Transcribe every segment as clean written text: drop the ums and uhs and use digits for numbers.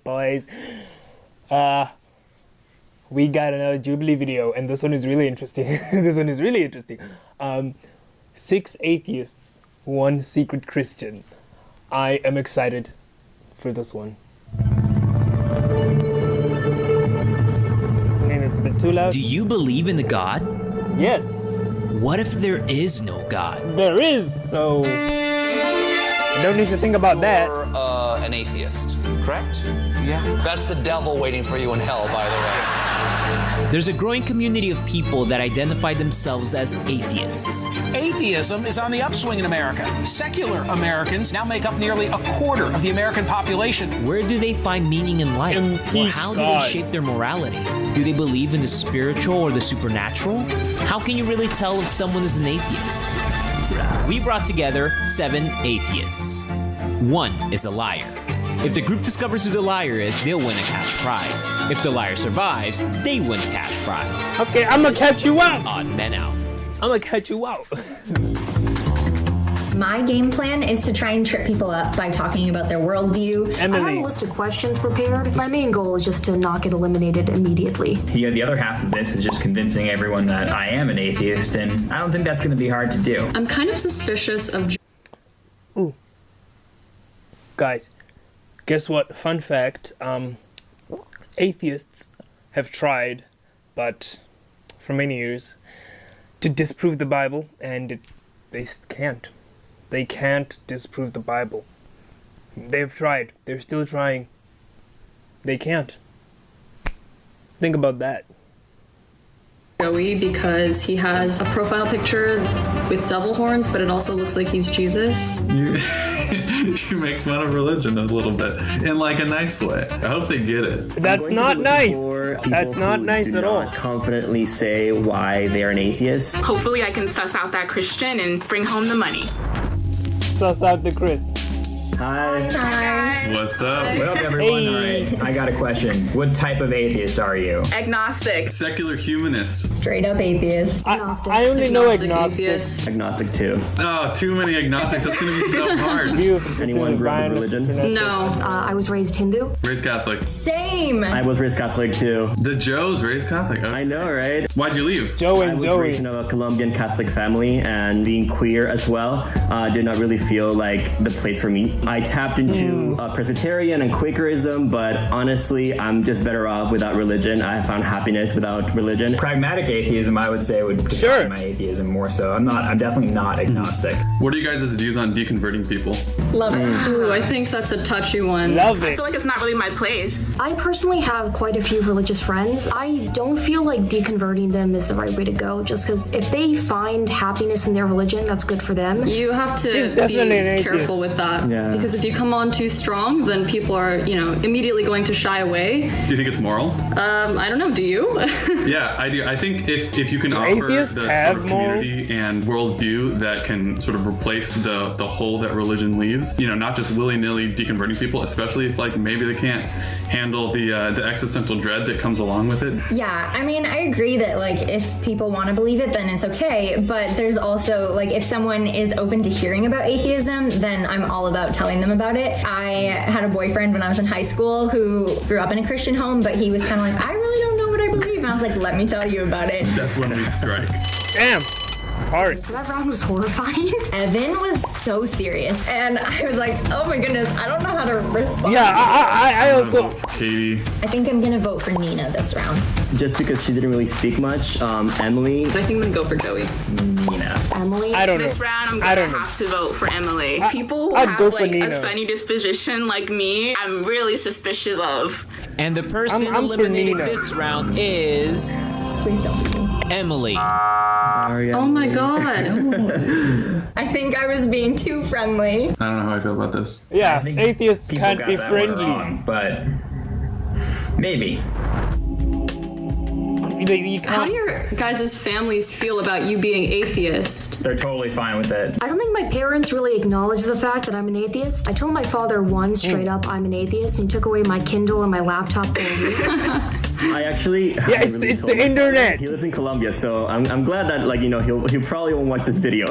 Boys, we got another Jubilee video, and this one is really interesting. This one is really interesting. 6 atheists, 1 secret Christian. I am excited for this one. And it's a bit too loud. Do you believe in the God? Yes. What if there is no God? There is, so I don't need to think about that. You're an atheist, correct? Yeah. That's the devil waiting for you in hell, by the way. There's a growing community of people that identify themselves as atheists. Atheism is on the upswing in America. Secular Americans now make up nearly a quarter of the American population. Where do they find meaning in life? Or how do they shape their morality? Do they believe in the spiritual or the supernatural? How can you really tell if someone is an atheist? We brought together 7 atheists. 1 is a liar. If the group discovers who the liar is, they'll win a cash prize. If the liar survives, they win a cash prize. Okay, I'm gonna catch you out. Odd men out. I'm gonna catch you out. My game plan is to try and trip people up by talking about their worldview. I have a list of questions prepared. My main goal is just to not get eliminated immediately. Yeah, the other half of this is just convincing everyone that I am an atheist, and I don't think that's going to be hard to do. I'm kind of suspicious of... Ooh. Guys, guess what? Fun fact, atheists have tried, but for many years, to disprove the Bible, and they can't. They can't disprove the Bible. They've tried. They're still trying. They can't. Think about that. Joey, because he has a profile picture with devil horns, but it also looks like he's Jesus. You make fun of religion a little bit in like a nice way. I hope they get it. That's not nice. That's not nice at all. Confidently say why they're an atheist. Hopefully I can suss out that Christian and bring home the money. Suss out the Christ. Hi. Hi. What's up? What up, everyone? Hey. All right, I got a question. What type of atheist are you? Agnostic. Secular humanist. Straight up atheist. I only know agnostic. Atheist. Agnostic too. Oh, too many agnostics. That's going to be so hard. Anyone grew up in religion? No. I was raised Hindu. Raised Catholic. Same. I was raised Catholic too. The Joes raised Catholic. Okay. I know, right? Why'd you leave? Joe I and was Joey. raised in a Colombian Catholic family, and being queer as well did not really feel like the place for me. I tapped into Presbyterian and Quakerism, but honestly, I'm just better off without religion. I have found happiness without religion. Pragmatic atheism, I would say, would define my atheism more so. I'm definitely not agnostic. What are you guys' views on deconverting people? Love it. Ooh, I think that's a touchy one. Love I it. feel like it's not really my place. I personally have quite a few religious friends. I don't feel like deconverting them is the right way to go, just because if they find happiness in their religion, that's good for them. You have to She's be definitely an atheist. careful with that. Yeah. Because if you come on too strong, then people are, immediately going to shy away. Do you think it's moral? I don't know. Do you? Yeah, I do. I think if you can offer atheists the have sort of community and worldview that can sort of replace the hole that religion leaves, not just willy-nilly deconverting people, especially if like maybe they can't handle the existential dread that comes along with it. Yeah, I mean, I agree that like if people want to believe it, then it's okay. But there's also like if someone is open to hearing about atheism, then I'm all about telling them about it. I had a boyfriend when I was in high school who grew up in a Christian home, but he was kind of like, I really don't know what I believe. And I was like, let me tell you about it. That's when we strike. Damn. Hard. So that round was horrifying. Evan was so serious, and I was like, oh my goodness, I don't know how to respond. Yeah, I also... Katie. I think I'm gonna vote for Nina this round. Just because she didn't really speak much, Emily. I think I'm gonna go for Joey. Nina. Emily? I don't know. This round, I'm I gonna don't know. have to vote for Emily. People who I'd have go for like Nina. a sunny disposition like me, I'm really suspicious of. And the person I'm for eliminated Nina. this round is Please don't be me. Emily. Sorry, Oh my god. I think I was being too friendly. I don't know how I feel about this. Yeah, I think atheists people can't got be that one friendly. wrong, but maybe. You How can't... do your guys' families feel about you being atheist? They're totally fine with it. I don't think my parents really acknowledge the fact that I'm an atheist. I told my father once straight up I'm an atheist, and he took away my Kindle and my laptop for a week. I actually yeah, it's the internet. He lives in Colombia, so I'm glad that he'll probably won't watch this video.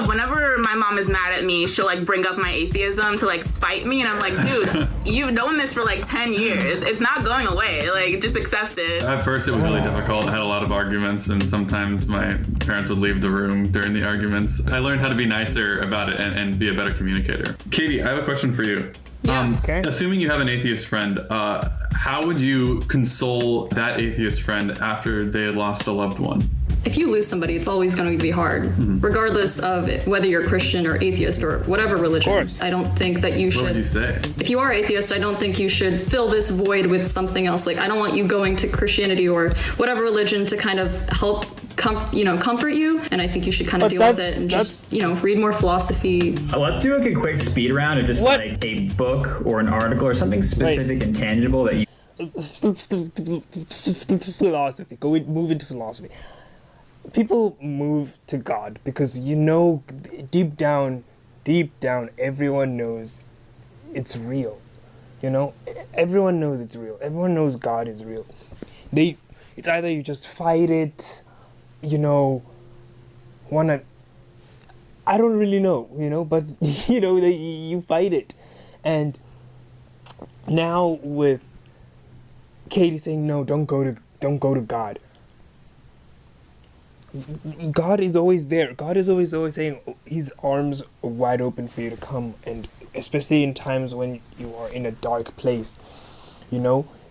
Whenever my mom is mad at me, she'll bring up my atheism to spite me, and I'm like, dude, you've known this for 10 years. It's not going away. Just accept it. At first, it was really difficult. I had a lot of arguments, and sometimes my parents would leave the room during the arguments. I learned how to be nicer about it and be a better communicator. Katie, I have a question for you. Yeah. Okay. Assuming you have an atheist friend, how would you console that atheist friend after they had lost a loved one? If you lose somebody, it's always going to be hard, regardless of whether you're Christian or atheist or whatever religion. Of course. I don't think that you should. What would you say? If you are atheist, I don't think you should fill this void with something else. I don't want you going to Christianity or whatever religion to kind of help comfort you, and I think you should kind of deal with it and just read more philosophy. Let's do a quick speed round of just a book or an article or something specific and tangible that you. Philosophy. Move into philosophy. People move to God because deep down, everyone knows it's real. Everyone knows it's real. Everyone knows God is real. It's either you just fight it, I don't really know, but you fight it. And now with Katie saying no, don't go to God. God is always there. God is always saying his arms are wide open for you to come, and especially in times when you are in a dark place.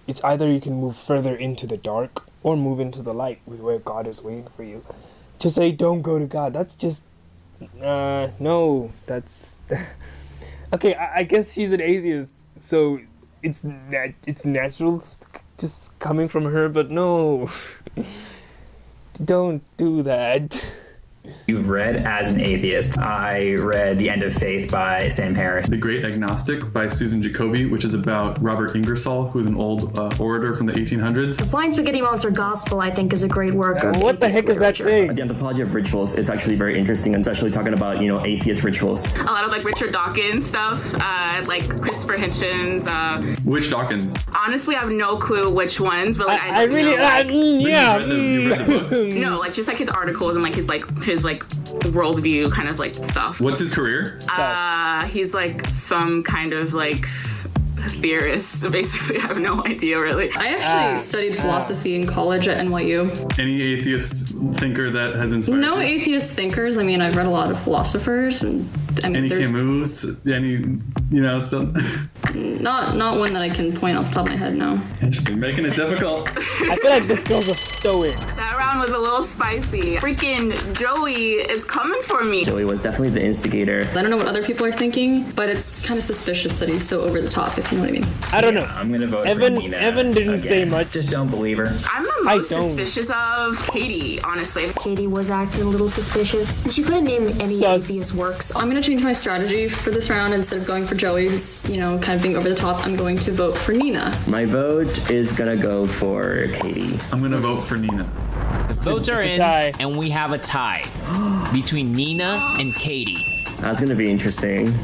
It's either you can move further into the dark or move into the light with where God is waiting for you. To say don't go to God, that's just no, that's okay. I guess she's an atheist, so it's natural just coming from her, but no. Don't do that. You've read as an atheist. I read The End of Faith by Sam Harris. The Great Agnostic by Susan Jacoby, which is about Robert Ingersoll, who is an old orator from the 1800s. The Flying Spaghetti Monster Gospel, I think, is a great work of what the heck is that thing? The Anthropology of Rituals is actually very interesting, especially talking about, atheist rituals. A lot of Richard Dawkins stuff, Christopher Hitchens. Which Dawkins? Honestly, I have no clue which ones, but I really, yeah. You read the books? No, just his articles and his worldview kind of stuff. What's his career? He's some kind of theorist. Basically, I have no idea really. I actually studied philosophy in college at NYU. Any atheist thinker that has inspired No you? atheist thinkers. I've read a lot of philosophers, and any there's Camus? Any some. Not one that I can point off the top of my head. No. Interesting, making it difficult. I feel like this girl's a stoic. That round was a little spicy. Freaking Joey is coming for me. Joey was definitely the instigator. I don't know what other people are thinking, but it's kind of suspicious that he's so over the top, if you know what I mean. I don't know. I'm gonna vote Evan, for Nina. Evan didn't again. say much. Just don't believe her. I'm the most suspicious of Katie, honestly. Katie was acting a little suspicious. She couldn't name any Sus. atheist works. I'm gonna change my strategy for this round. Instead of going for Joey, who's, kind of being over the top, I'm going to vote for Nina. My vote is gonna go for Katie. I'm gonna vote for Nina. The votes are in, and we have a tie between Nina and Katie. That's gonna be interesting.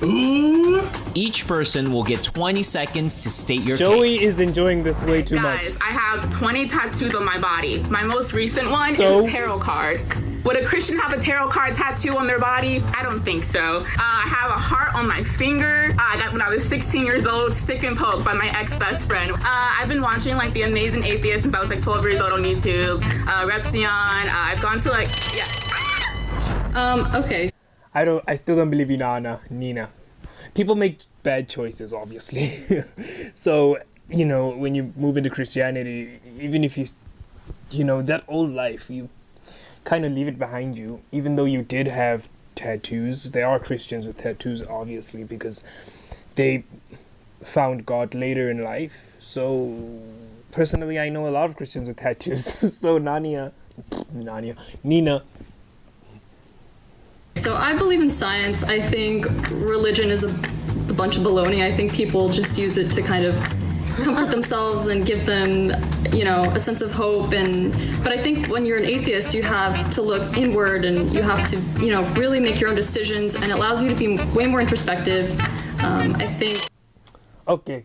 Each person will get 20 seconds to state your Joey case. is enjoying this way too much. Guys, I have 20 tattoos on my body. My most recent one is a tarot card. Would a Christian have a tarot card tattoo on their body? I don't think so. I have a heart on my finger. I got when I was 16 years old, stick and poke by my ex-best friend. I've been watching The Amazing Atheist since I was 12 years old on YouTube. Reption. I've gone to Okay. I still don't believe in Nina. People make bad choices, obviously. So, when you move into Christianity, even if that old life, you kind of leave it behind you. Even though you did have tattoos, there are Christians with tattoos, obviously, because they found God later in life. So, personally, I know a lot of Christians with tattoos. So, Nina. So I believe in science. I think religion is a bunch of baloney. I think people just use it to kind of comfort themselves and give them, a sense of hope. But I think when you're an atheist, you have to look inward and you have to, really make your own decisions, and it allows you to be way more introspective. I think. Okay,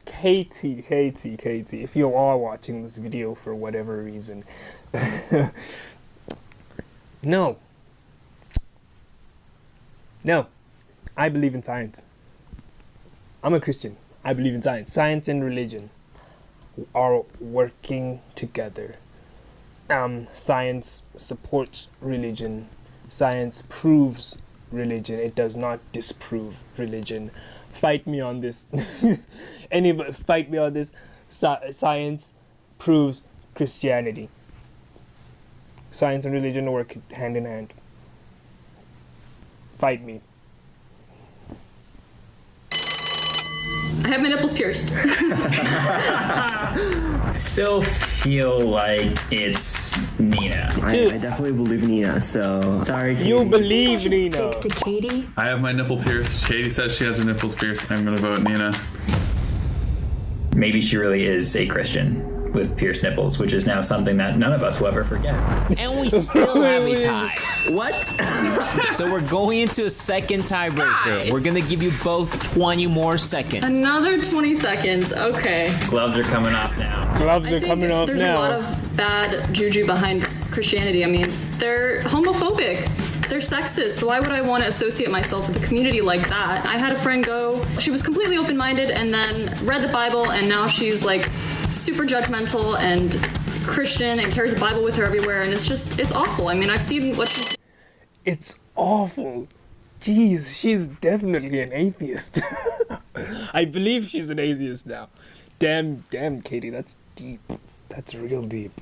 Katie, if you are watching this video for whatever reason, no, I believe in science. I'm a Christian. I believe in science. Science and religion are working together. Science supports religion. Science proves religion. It does not disprove religion. Fight me on this. Anybody fight me on this. Science proves Christianity. Science and religion work hand in hand. Fight me. I have my nipples pierced. I still feel like it's Nina. I definitely believe in Nina, so sorry. Katie. You believe Nina. Stick to Katie. I have my nipple pierced. Katie says she has her nipples pierced. I'm gonna vote Nina. Maybe she really is a Christian with pierced nipples, which is now something that none of us will ever forget. And we still have a tie. What? So we're going into a second tiebreaker. We're gonna give you both 20 more seconds. Another 20 seconds. Okay. Gloves are coming off now. Gloves are coming off there's now. There's a lot of bad juju behind Christianity. I mean, they're homophobic. They're sexist. Why would I want to associate myself with a community like that? I had a friend go, she was completely open-minded and then read the Bible, and now she's like super judgmental and Christian and carries a Bible with her everywhere, and it's awful. I mean, I've seen what she... It's awful. Jeez, she's definitely an atheist. I believe she's an atheist now. Damn, Katie, that's deep. That's real deep.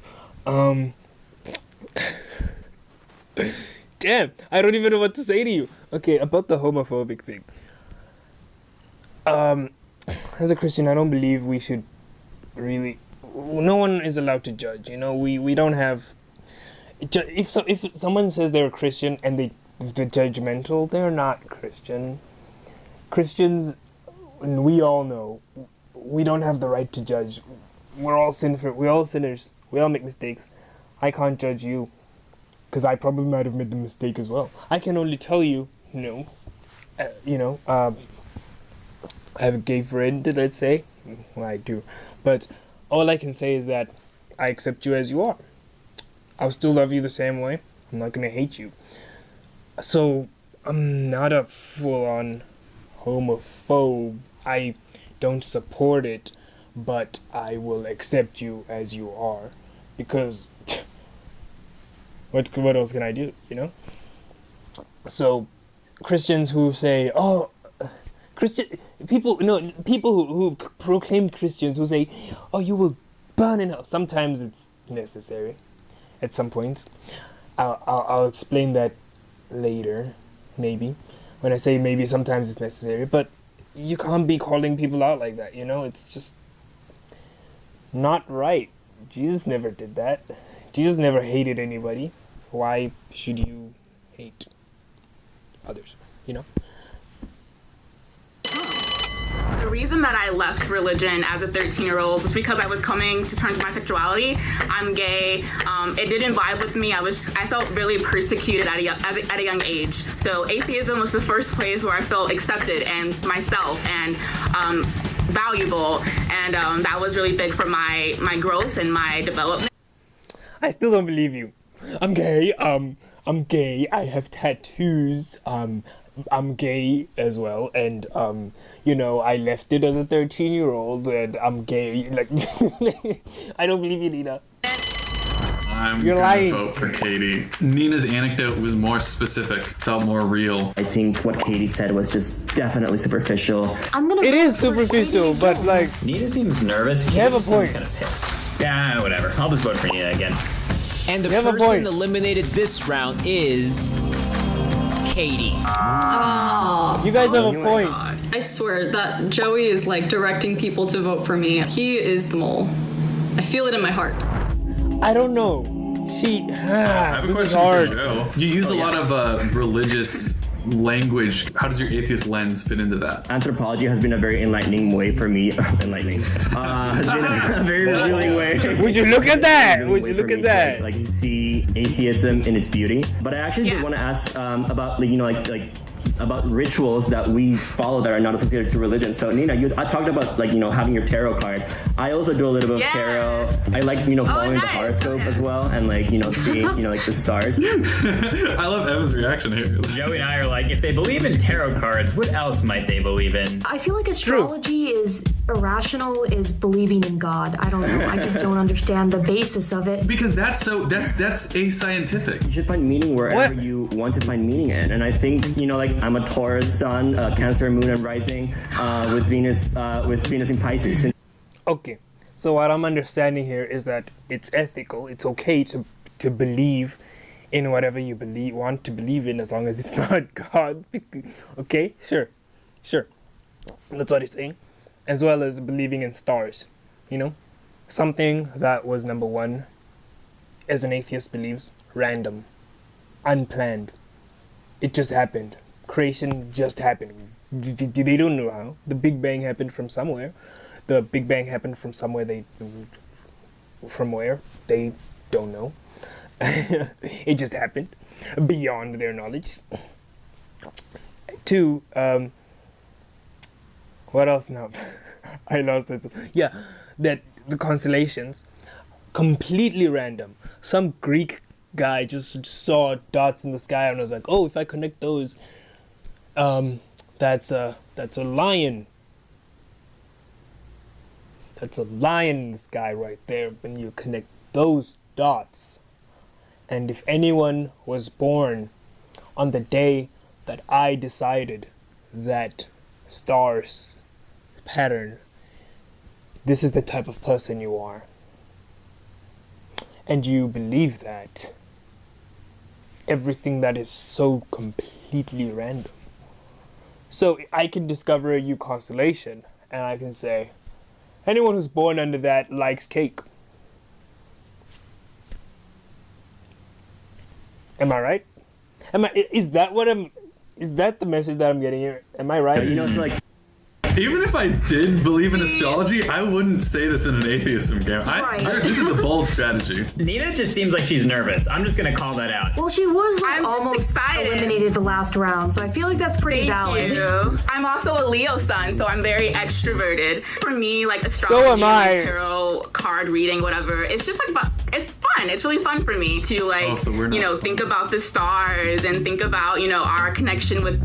Damn, I don't even know what to say to you. Okay, about the homophobic thing. As a Christian, I don't believe we should really... No one is allowed to judge, you know? We don't have... If someone says they're a Christian and they're judgmental, they're not Christian. Christians, we all know, we don't have the right to judge. We're all sinners. We all make mistakes. I can't judge you, because I probably might have made the mistake as well. I can only tell you, I have a gay friend, let's say. Well, I do. But all I can say is that I accept you as you are. I'll still love you the same way. I'm not going to hate you. So, I'm not a full-on homophobe. I don't support it, but I will accept you as you are. Because... What else can I do, you know? So, Christians who say, people who proclaim Christians who say, oh, you will burn in hell. Sometimes it's necessary at some point. I'll explain that later, maybe. When I say maybe, sometimes it's necessary. But you can't be calling people out like that, you know? It's just not right. Jesus never did that. Jesus never hated anybody. Why should you hate others, you know? The reason that I left religion as a 13-year-old was because I was coming to terms with my sexuality. I'm gay. It didn't vibe with me. I felt really persecuted at a young age. So atheism was the first place where I felt accepted and myself and valuable. And that was really big for my growth and my development. I still don't believe you. I'm gay. I'm gay. I have tattoos. I'm gay as well, and I left it as a 13-year-old, and I'm gay. Like, I don't believe you, Nina. I'm You're gonna lying. vote for Katie. Nina's anecdote was more specific, felt more real. I think what Katie said was just definitely superficial. It is superficial, but like... Nina seems nervous. You have a point. Kind of pissed. Yeah, whatever. I'll just vote for Nina again. And the person eliminated this round is... Katie. Oh, you guys have a point. I swear that Joey is like directing people to vote for me. He is the mole. I feel it in my heart. I don't know. I have a this is question hard. for Joe. You use a lot of religious language. How does your atheist lens fit into that? Anthropology has been a very enlightening way for me. Has been a very revealing way. Would you look at that? Would you look at that? Like see atheism in its beauty. But I actually did want to ask about about rituals that we follow that are not associated to religion. So Nina, I talked about like, having your tarot card. I also do a little bit of tarot. I like, following the horoscope as well, and like, seeing, like the stars. I love Evan's reaction here. Joey and I are like, if they believe in tarot cards, what else might they believe in? I feel like astrology is irrational, is believing in God. I don't know. I just don't understand the basis of it. Because that's ascientific. You should find meaning wherever you want to find meaning in. And I think, like I'm a Taurus sun, Cancer moon and rising, with Venus in Pisces. Okay, so what I'm understanding here is that it's ethical. It's okay to believe in whatever you want to believe in, as long as it's not God. Okay, sure. That's what he's saying. As well as believing in stars, something that was, number one, as an atheist believes, random, unplanned. It just happened. Creation just happened. They don't know how. The Big Bang happened from somewhere. The Big Bang happened from somewhere from where? They don't know. It just happened beyond their knowledge. Two, what else now? I lost it. Yeah, that the constellations, completely random. Some Greek guy just saw dots in the sky and was like, oh, if I connect those, that's a lion. That's a lion in the sky right there when you connect those dots. And if anyone was born on the day that I decided that stars pattern, this is the type of person you are, and you believe that, everything that is so completely random. So I can discover a new constellation and I can say, anyone who's born under that likes cake. Am I right? Is that the message that I'm getting here? Am I right? It's like, even if I did believe in astrology, I wouldn't say this in an atheism game. This is a bold strategy. Nina just seems like she's nervous. I'm just gonna call that out. Well, she was almost eliminated the last round, so I feel like that's pretty valid. Thank you. I'm also a Leo sun, so I'm very extroverted. For me, like astrology, so am I. like tarot card reading, whatever, it's just like it's fun. It's really fun for me to think about the stars and think about our connection with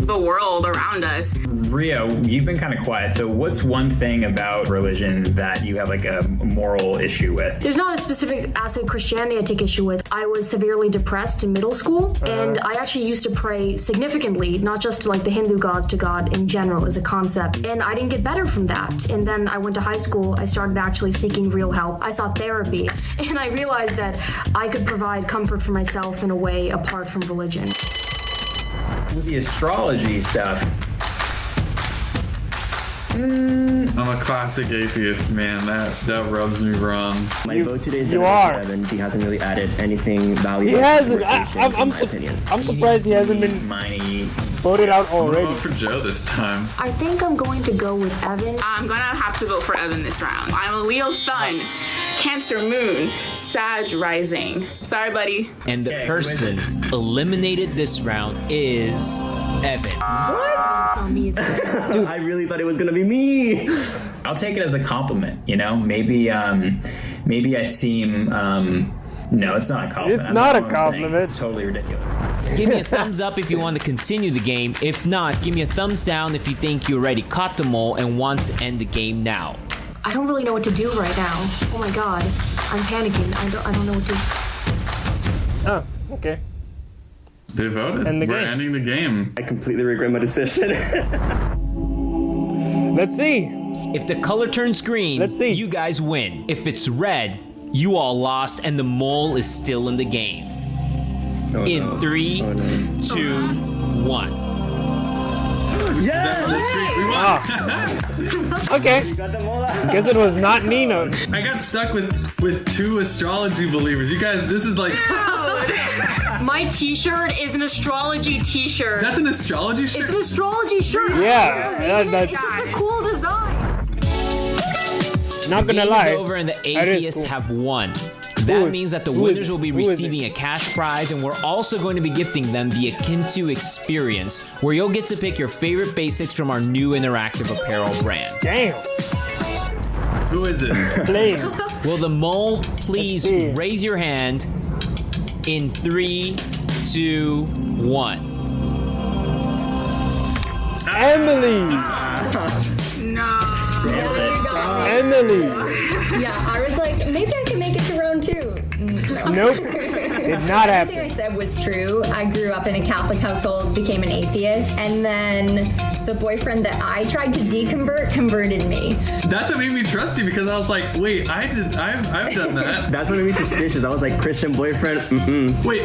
the world around us. Rio, you've been kind of quiet, so what's one thing about religion that you have like a moral issue with? There's not a specific aspect of Christianity I take issue with. I was severely depressed in middle school, and I actually used to pray significantly, not just to like the Hindu gods, to God in general as a concept, and I didn't get better from that. And then I went to high school, I started actually seeking real help. I sought therapy, and I realized that I could provide comfort for myself in a way apart from religion. With the astrology stuff, I'm a classic atheist, man. That rubs me wrong. My vote today is Evan. He hasn't really added anything valuable. He hasn't. I'm surprised he hasn't been voted out already. I'm gonna vote for Joe this time. I think I'm going to go with Evan. I'm gonna have to vote for Evan this round. I'm a Leo sun, Cancer moon, Sag rising. Sorry, buddy. And the person eliminated this round is Evan. What? Tell me it's Dude, I really thought it was gonna be me. I'll take it as a compliment. Maybe I seem. No, it's not a compliment. It's not a compliment. It's totally ridiculous. Give me a thumbs up if you want to continue the game. If not, give me a thumbs down if you think you already caught them all and want to end the game now. I don't really know what to do right now. Oh my god, I'm panicking. I don't know what to. Oh, okay. They voted. We're ending the game. I completely regret my decision. Let's see. If the color turns green, let's see. You guys win. If it's red, you all lost and the mole is still in the game. In 3, 2, 1. Yes! Okay. Guess it was not Nina. I got stuck with two astrology believers. You guys, this is like... My t-shirt is an astrology t-shirt. That's an astrology shirt? It's an astrology shirt. Yeah. It's just a cool design. Not gonna the game lie. is over and the atheists have won. That means that the winners will be receiving a cash prize, and we're also going to be gifting them the Akintu experience, where you'll get to pick your favorite basics from our new interactive apparel brand. Damn. Who is it? Flames. Will the mole please raise your hand in 3, 2, 1? Emily. No. Emily. Yeah, I was like, maybe I can make it to round 2. No. Nope. Did not happen. Everything I said was true. I grew up in a Catholic household, became an atheist, and then the boyfriend that I tried to deconvert converted me. That's what made me trust you, because I was like, wait, I've done that. That's what made me suspicious. I was like, Christian boyfriend, Wait,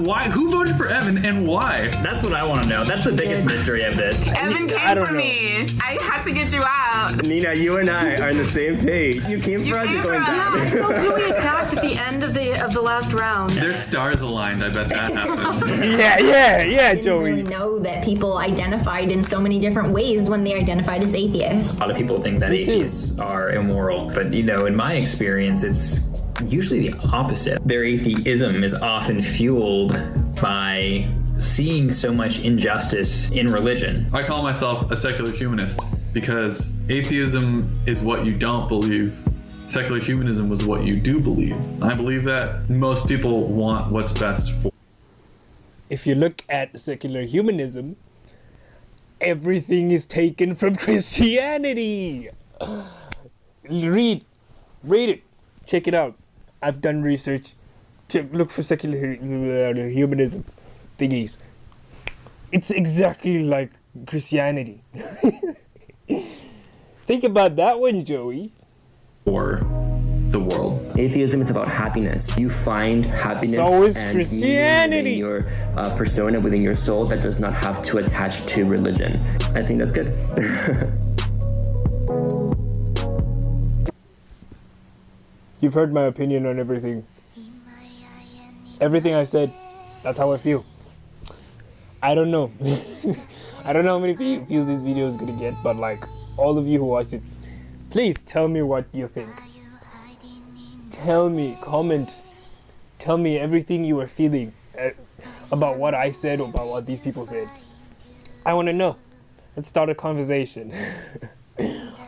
why? Who voted for Evan and why? That's what I want to know. That's the biggest mystery of this. Evan came for me. I had to get you out. Nina, you and I are on the same page. You came for us, you're going Yeah, I back. felt really attacked at the end of the last round. Their stars aligned. I bet that happened. Yeah, I didn't Joey. really know that people identified in so many different ways when they identified as atheists. A lot of people think that atheists are immoral, but in my experience, it's usually the opposite. Their atheism is often fueled by seeing so much injustice in religion. I call myself a secular humanist because atheism is what you don't believe. Secular humanism was what you do believe. I believe that most people want what's best for. If you look at secular humanism, everything is taken from Christianity. Read it, check it out. I've done research. Look for secular humanism thingies. It's exactly like Christianity. Think about that one, Joey. For the world. Atheism is about happiness. You find happiness So is and Christianity. meaning within your persona, within your soul, that does not have to attach to religion. I think that's good. You've heard my opinion on everything. Everything I've said, that's how I feel. I don't know. I don't know how many views this video is gonna get, but like all of you who watched it, please tell me what you think. Tell me, comment. Tell me everything you are feeling about what I said or about what these people said. I want to know. Let's start a conversation.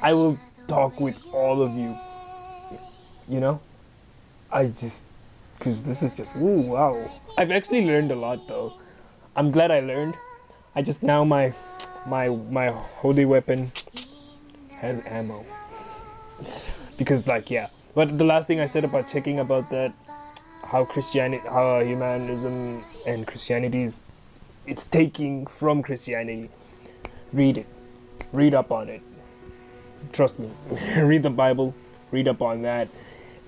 I will talk with all of you. You know? Because this is just, ooh, wow. I've actually learned a lot though. I'm glad I learned. I just now my holy weapon has ammo. Because like, yeah. But the last thing I said about checking about that, how humanism and Christianity it's taking from Christianity. Read it. Read up on it. Trust me. Read the Bible. Read up on that.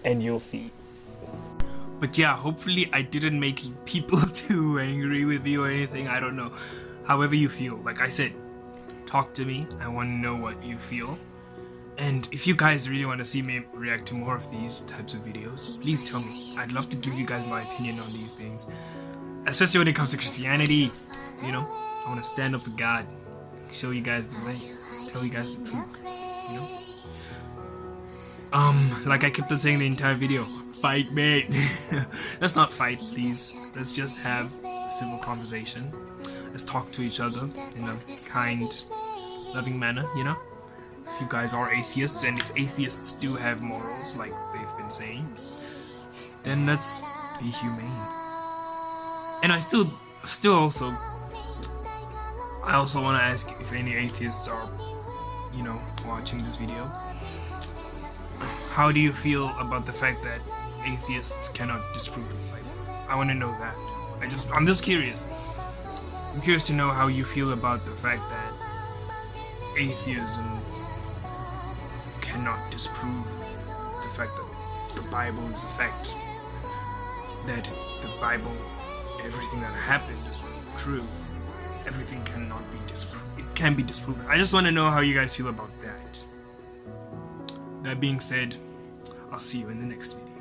And you'll see. But yeah, hopefully I didn't make people too angry with you or anything. I don't know. However you feel. Like I said, talk to me. I want to know what you feel. And if you guys really want to see me react to more of these types of videos, please tell me. I'd love to give you guys my opinion on these things. Especially when it comes to Christianity. You know, I want to stand up for God. Show you guys the way. Tell you guys the truth. You know? Like I kept on saying the entire video, fight, mate. Let's not fight, please. Let's just have a civil conversation. Let's talk to each other in a kind, loving manner, you know? If you guys are atheists, and if atheists do have morals, like they've been saying, then let's be humane. And I also want to ask if any atheists are, you know, watching this video. How do you feel about the fact that atheists cannot disprove the Bible? I want to know that. I'm just curious. I'm curious to know how you feel about the fact that atheism cannot disprove the fact that the Bible is a fact. That the Bible, everything that happened is true. Everything cannot be disproved. It can be disproven. I just want to know how you guys feel about that. That being said, I'll see you in the next video.